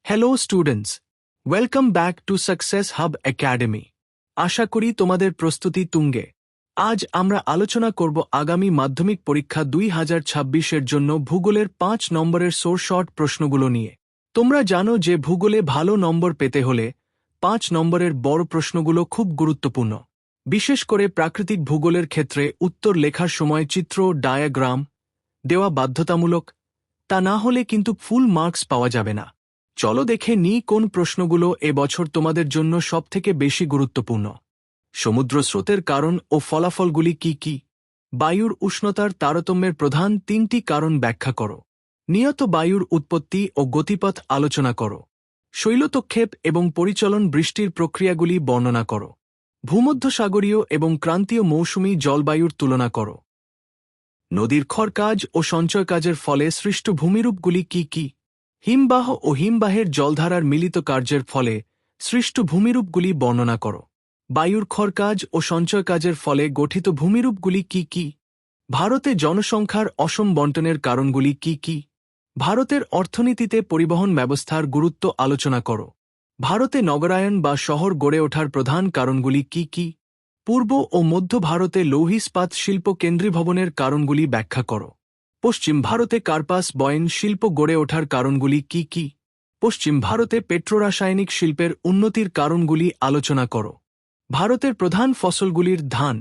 Hello students, welcome back to success hub academy. আশা করি তোমাদের প্রস্তুতি তুঙ্গে। আজ আমরা আলোচনা করব আগামী মাধ্যমিক পরীক্ষা 2026-এর জন্য ভূগোলের 5 নম্বরের শর্ট প্রশ্নগুলো নিয়ে। তোমরা জানো যে ভূগোলে ভালো নম্বর পেতে হলে 5 নম্বরের বড় প্রশ্নগুলো খুব গুরুত্বপূর্ণ। বিশেষ করে প্রাকৃতিক ভূগোলের ক্ষেত্রে উত্তর লেখার সময় চিত্র ডায়াগ্রাম দেওয়া বাধ্যতামূলক, তা না হলে কিন্তু ফুল মার্কস পাওয়া যাবে না। চলো দেখে নিই কোন প্রশ্নগুলো এবছর তোমাদের জন্য সবথেকে বেশি গুরুত্বপূর্ণ। সমুদ্র স্রোতের কারণ ও ফলাফলগুলি কি কি? বায়ুর উষ্ণতার তারতম্যের প্রধান 3টি কারণ ব্যাখ্যা করো। নিয়ত বায়ুর উৎপত্তি ও গতিপথ আলোচনা করো। শৈলতক্ষেপ এবং পরিচলন বৃষ্টির প্রক্রিয়াগুলি বর্ণনা করো। ভূমধ্যসাগরীয় এবং ক্রান্তীয় মৌসুমী জলবায়ুর তুলনা করো। নদীর ক্ষরকাজ ও সঞ্চয় কাজের ফলে সৃষ্ট ভূমিরূপগুলি কি কি? হিমবাহ ও হিমবাহের জলধারার মিলিত কার্যের ফলে সৃষ্ট ভূমিরূপগুলি বর্ণনা করো। বায়ুর ক্ষরকাজ ও সঞ্চয় কাজের ফলে গঠিত ভূমিরূপগুলি কি কি? ভারতে জনসংখ্যার অসম বণ্টনের কারণগুলি কি কি? ভারতের অর্থনীতিতে পরিবহন ব্যবস্থার গুরুত্ব আলোচনা করো। ভারতে নগরায়ন বা শহর গড়ে ওঠার প্রধান কারণগুলি কি কি? পূর্ব ও মধ্য ভারতে লৌহ ইস্পাত শিল্প কেন্দ্রীভবনের কারণগুলি ব্যাখ্যা করো। পশ্চিম ভারতে কার্পাস বয়ন শিল্প গড়ে ওঠার কারণগুলি কি কি? পশ্চিম ভারতে পেট্রোরাসায়নিক শিল্পের উন্নতির কারণগুলি আলোচনা করো। ভারতের প্রধান ফসলগুলির ধান,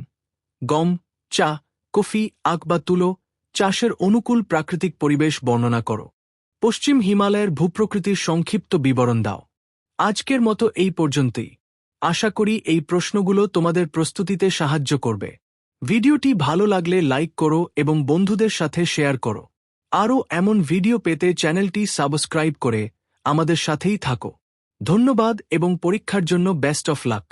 গম, চা, কফি, আখ বা তুলো চাষের অনুকূল প্রাকৃতিক পরিবেশ বর্ণনা করো। পশ্চিম হিমালয়ের ভূপ্রকৃতির সংক্ষিপ্ত বিবরণ দাও। আজকের মতো এই পর্যন্তই। আশা করি এই প্রশ্নগুলো তোমাদের প্রস্তুতিতে সাহায্য করবে। ভিডিওটি ভালো লাগলে লাইক করো এবং বন্ধুদের সাথে শেয়ার করো। আরও এমন ভিডিও পেতে চ্যানেলটি সাবস্ক্রাইব করে আমাদের সাথেই থাকো। ধন্যবাদ এবং পরীক্ষার জন্য বেস্ট অফ লাক।